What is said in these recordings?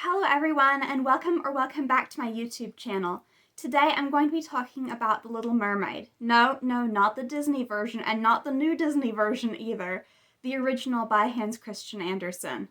Hello everyone, and welcome back to my YouTube channel. Today I'm going to be talking about The Little Mermaid. No, not the Disney version, and not the new Disney version either. The original by Hans Christian Andersen.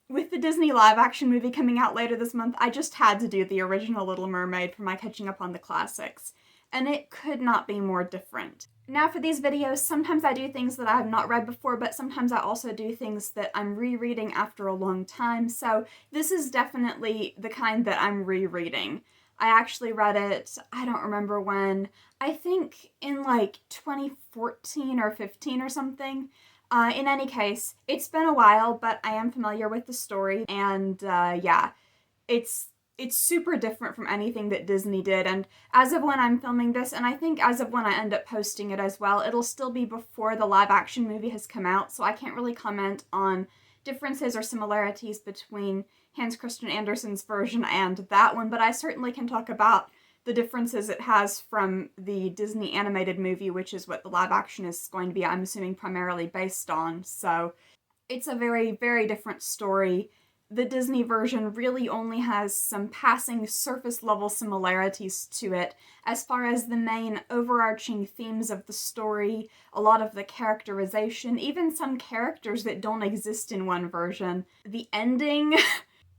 With the Disney live-action movie coming out later this month, I just had to do the original Little Mermaid for my catching up on the classics. And it could not be more different. Now for these videos, sometimes I do things that I have not read before, but sometimes I also do things that I'm rereading after a long time, so this is definitely the kind that I'm rereading. I actually read it, I don't remember when, I think in like 2014 or 15 or something. In any case, it's been a while, but I am familiar with the story, and yeah, it's super different from anything that Disney did, and as of when I'm filming this, and I think as of when I end up posting it as well, it'll still be before the live-action movie has come out, so I can't really comment on differences or similarities between Hans Christian Andersen's version and that one, but I certainly can talk about the differences it has from the Disney animated movie, which is what the live-action is going to be, I'm assuming, primarily based on, so it's a very, very different story. The Disney version really only has some passing surface-level similarities to it as far as the main overarching themes of the story, a lot of the characterization, even some characters that don't exist in one version. The ending,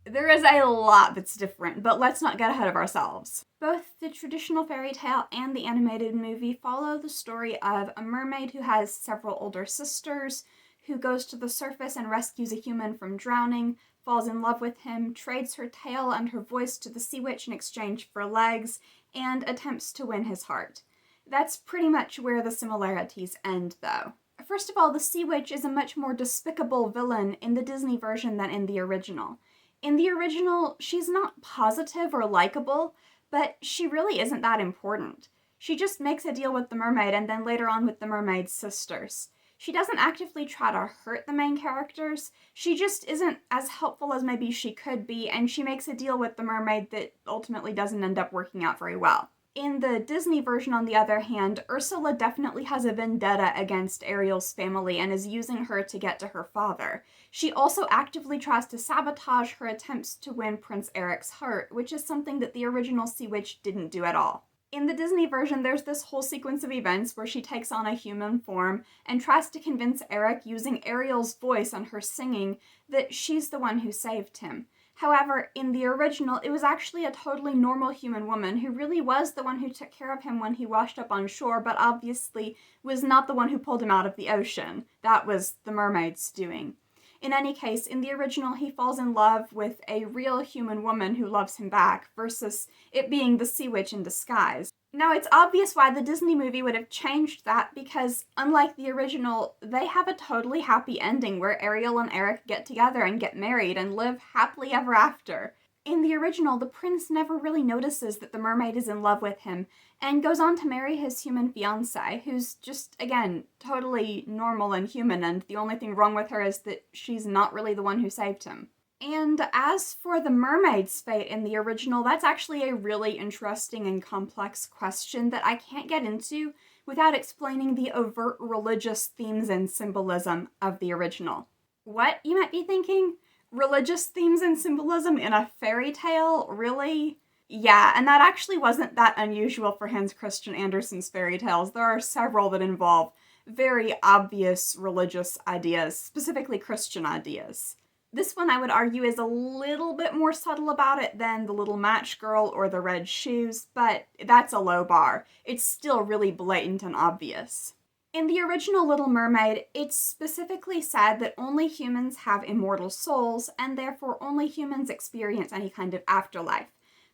there is a lot that's different, but let's not get ahead of ourselves. Both the traditional fairy tale and the animated movie follow the story of a mermaid who has several older sisters, who goes to the surface and rescues a human from drowning, falls in love with him, trades her tail and her voice to the sea witch in exchange for legs, and attempts to win his heart. That's pretty much where the similarities end, though. First of all, the sea witch is a much more despicable villain in the Disney version than in the original. In the original, she's not positive or likable, but she really isn't that important. She just makes a deal with the mermaid and then later on with the mermaid's sisters. She doesn't actively try to hurt the main characters, she just isn't as helpful as maybe she could be, and she makes a deal with the mermaid that ultimately doesn't end up working out very well. In the Disney version, on the other hand, Ursula definitely has a vendetta against Ariel's family and is using her to get to her father. She also actively tries to sabotage her attempts to win Prince Eric's heart, which is something that the original Sea Witch didn't do at all. In the Disney version, there's this whole sequence of events where she takes on a human form and tries to convince Eric, using Ariel's voice and her singing, that she's the one who saved him. However, in the original, it was actually a totally normal human woman who really was the one who took care of him when he washed up on shore, but obviously was not the one who pulled him out of the ocean. That was the mermaid's doing. In any case, in the original, he falls in love with a real human woman who loves him back, versus it being the sea witch in disguise. Now, it's obvious why the Disney movie would have changed that, because unlike the original, they have a totally happy ending where Ariel and Eric get together and get married and live happily ever after. In the original, the prince never really notices that the mermaid is in love with him, and goes on to marry his human fiancé, who's just, again, totally normal and human, and the only thing wrong with her is that she's not really the one who saved him. And as for the mermaid's fate in the original, that's actually a really interesting and complex question that I can't get into without explaining the overt religious themes and symbolism of the original. What, you might be thinking? Religious themes and symbolism in a fairy tale? Really? Yeah, and that actually wasn't that unusual for Hans Christian Andersen's fairy tales. There are several that involve very obvious religious ideas, specifically Christian ideas. This one, I would argue, is a little bit more subtle about it than The Little Match Girl or The Red Shoes, but that's a low bar. It's still really blatant and obvious. In the original Little Mermaid, it's specifically said that only humans have immortal souls, and therefore only humans experience any kind of afterlife.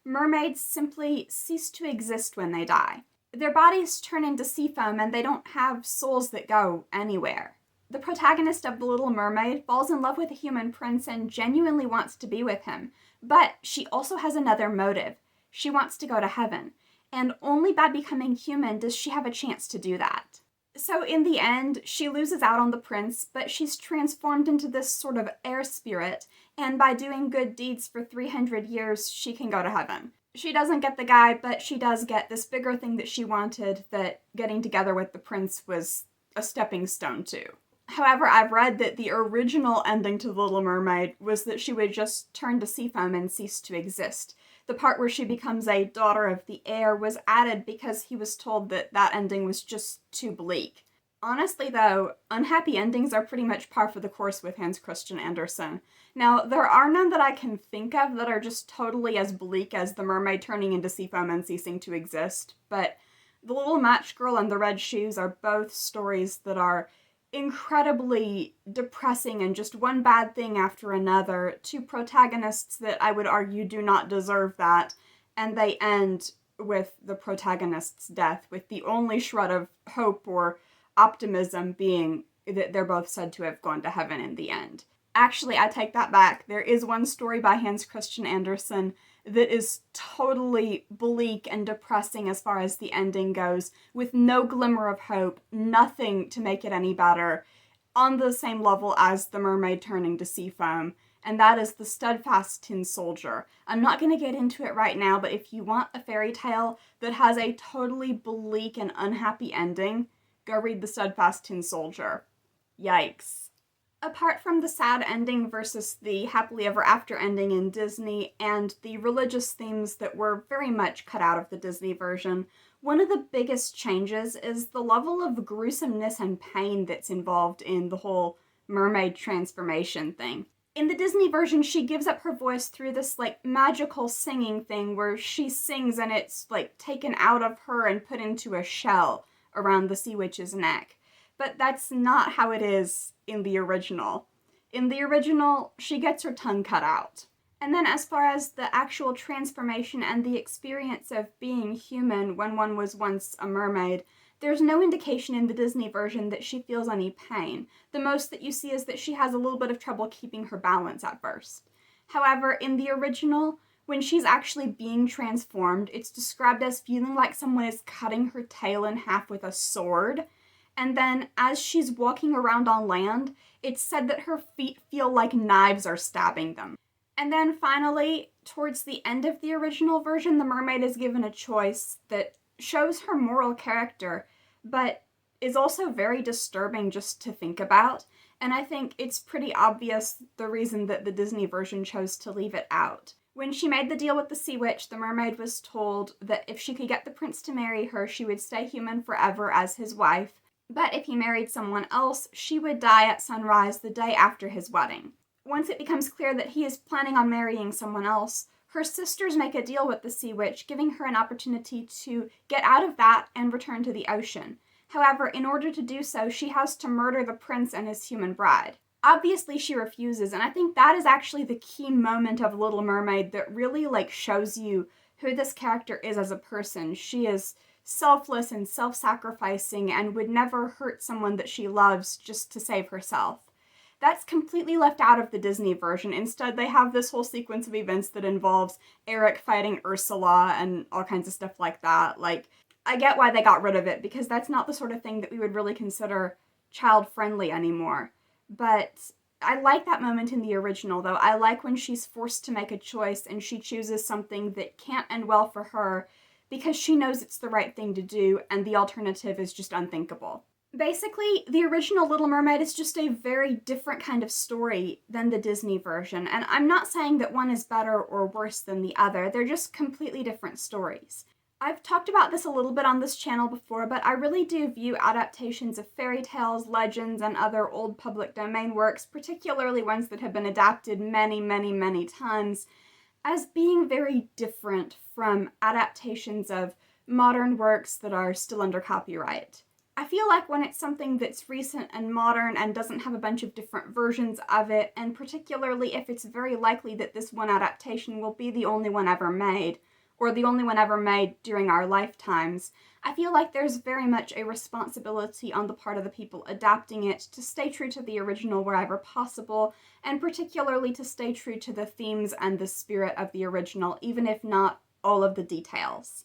Mermaids simply cease to exist when they die. Their bodies turn into sea foam, and they don't have souls that go anywhere. The protagonist of The Little Mermaid falls in love with a human prince and genuinely wants to be with him, but she also has another motive. She wants to go to heaven, and only by becoming human does she have a chance to do that. So in the end, she loses out on the prince, but she's transformed into this sort of air spirit, and by doing good deeds for 300 years, she can go to heaven. She doesn't get the guy, but she does get this bigger thing that she wanted, that getting together with the prince was a stepping stone to. However, I've read that the original ending to The Little Mermaid was that she would just turn to sea foam and cease to exist. The part where she becomes a daughter of the air was added because he was told that that ending was just too bleak. Honestly, though, unhappy endings are pretty much par for the course with Hans Christian Andersen. Now, there are none that I can think of that are just totally as bleak as the mermaid turning into sea foam and ceasing to exist, but The Little Match Girl and The Red Shoes are both stories that are incredibly depressing and just one bad thing after another, two protagonists that I would argue do not deserve that, and they end with the protagonist's death, with the only shred of hope or optimism being that they're both said to have gone to heaven in the end. Actually, I take that back. There is one story by Hans Christian Andersen that is totally bleak and depressing as far as the ending goes, with no glimmer of hope, nothing to make it any better, on the same level as the mermaid turning to sea foam, and that is The Steadfast Tin Soldier. I'm not going to get into it right now, but if you want a fairy tale that has a totally bleak and unhappy ending, go read The Steadfast Tin Soldier. Yikes. Apart from the sad ending versus the happily ever after ending in Disney and the religious themes that were very much cut out of the Disney version, one of the biggest changes is the level of gruesomeness and pain that's involved in the whole mermaid transformation thing. In the Disney version, she gives up her voice through this magical singing thing where she sings and it's taken out of her and put into a shell around the sea witch's neck. But that's not how it is in the original. In the original, she gets her tongue cut out. And then as far as the actual transformation and the experience of being human when one was once a mermaid, there's no indication in the Disney version that she feels any pain. The most that you see is that she has a little bit of trouble keeping her balance at first. However, in the original, when she's actually being transformed, it's described as feeling like someone is cutting her tail in half with a sword. And then as she's walking around on land, it's said that her feet feel like knives are stabbing them. And then finally, towards the end of the original version, the mermaid is given a choice that shows her moral character, but is also very disturbing just to think about. And I think it's pretty obvious the reason that the Disney version chose to leave it out. When she made the deal with the sea witch, the mermaid was told that if she could get the prince to marry her, she would stay human forever as his wife. But if he married someone else, she would die at sunrise the day after his wedding. Once it becomes clear that he is planning on marrying someone else, her sisters make a deal with the sea witch, giving her an opportunity to get out of that and return to the ocean. However, in order to do so, she has to murder the prince and his human bride. Obviously, she refuses, and I think that is actually the key moment of Little Mermaid that really shows you who this character is as a person. She is selfless and self-sacrificing and would never hurt someone that she loves just to save herself. That's completely left out of the Disney version. Instead, they have this whole sequence of events that involves Eric fighting Ursula and all kinds of stuff like that. I get why they got rid of it, because that's not the sort of thing that we would really consider child-friendly anymore. But I like that moment in the original, though. I like when she's forced to make a choice and she chooses something that can't end well for her because she knows it's the right thing to do and the alternative is just unthinkable. Basically, the original Little Mermaid is just a very different kind of story than the Disney version, and I'm not saying that one is better or worse than the other, they're just completely different stories. I've talked about this a little bit on this channel before, but I really do view adaptations of fairy tales, legends, and other old public domain works, particularly ones that have been adapted many, many, many times, as being very different from adaptations of modern works that are still under copyright. I feel like when it's something that's recent and modern and doesn't have a bunch of different versions of it, and particularly if it's very likely that this one adaptation will be the only one ever made, or the only one ever made during our lifetimes, I feel like there's very much a responsibility on the part of the people adapting it to stay true to the original wherever possible, and particularly to stay true to the themes and the spirit of the original, even if not all of the details.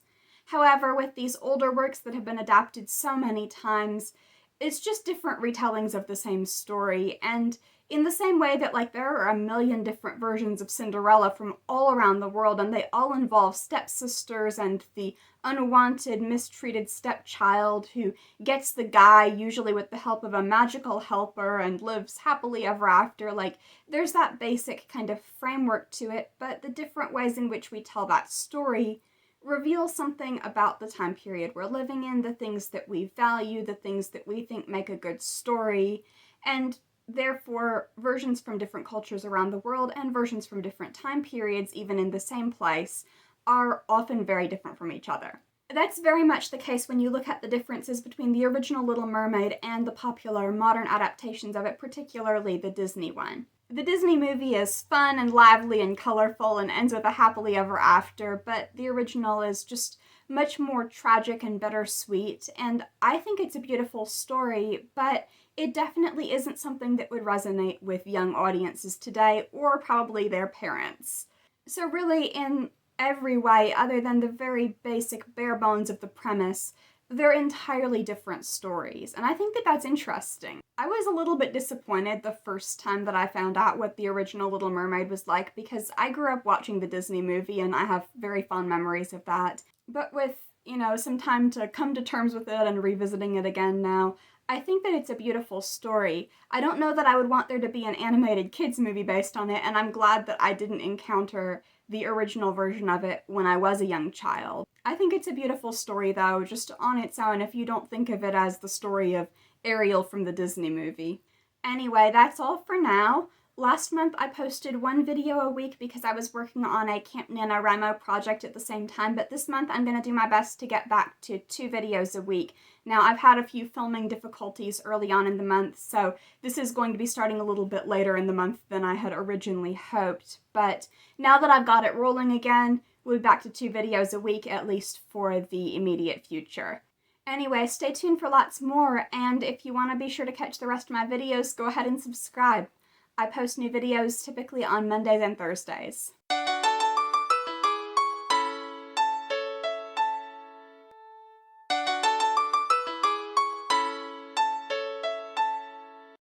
However, with these older works that have been adapted so many times, it's just different retellings of the same story, and In the same way that, like, there are a million different versions of Cinderella from all around the world, and they all involve stepsisters and the unwanted, mistreated stepchild who gets the guy, usually with the help of a magical helper, and lives happily ever after. Like, there's that basic kind of framework to it, but the different ways in which we tell that story reveal something about the time period we're living in, the things that we value, the things that we think make a good story, and therefore versions from different cultures around the world and versions from different time periods, even in the same place, are often very different from each other. That's very much the case when you look at the differences between the original Little Mermaid and the popular modern adaptations of it, particularly the Disney one. The Disney movie is fun and lively and colorful and ends with a happily ever after, but the original is just much more tragic and bittersweet, and I think it's a beautiful story, but it definitely isn't something that would resonate with young audiences today, or probably their parents. So really, in every way, other than the very basic bare bones of the premise, they're entirely different stories, and I think that that's interesting. I was a little bit disappointed the first time that I found out what the original Little Mermaid was like, because I grew up watching the Disney movie and I have very fond memories of that. But with, some time to come to terms with it and revisiting it again now, I think that it's a beautiful story. I don't know that I would want there to be an animated kids movie based on it, and I'm glad that I didn't encounter the original version of it when I was a young child. I think it's a beautiful story, though, just on its own, if you don't think of it as the story of Ariel from the Disney movie. Anyway, that's all for now. Last month I posted one video a week because I was working on a Camp NaNoWriMo project at the same time, but this month I'm going to do my best to get back to 2 videos a week. Now, I've had a few filming difficulties early on in the month, so this is going to be starting a little bit later in the month than I had originally hoped, but now that I've got it rolling again, we'll be back to 2 videos a week, at least for the immediate future. Anyway, stay tuned for lots more, and if you want to be sure to catch the rest of my videos, go ahead and subscribe. I post new videos typically on Mondays and Thursdays.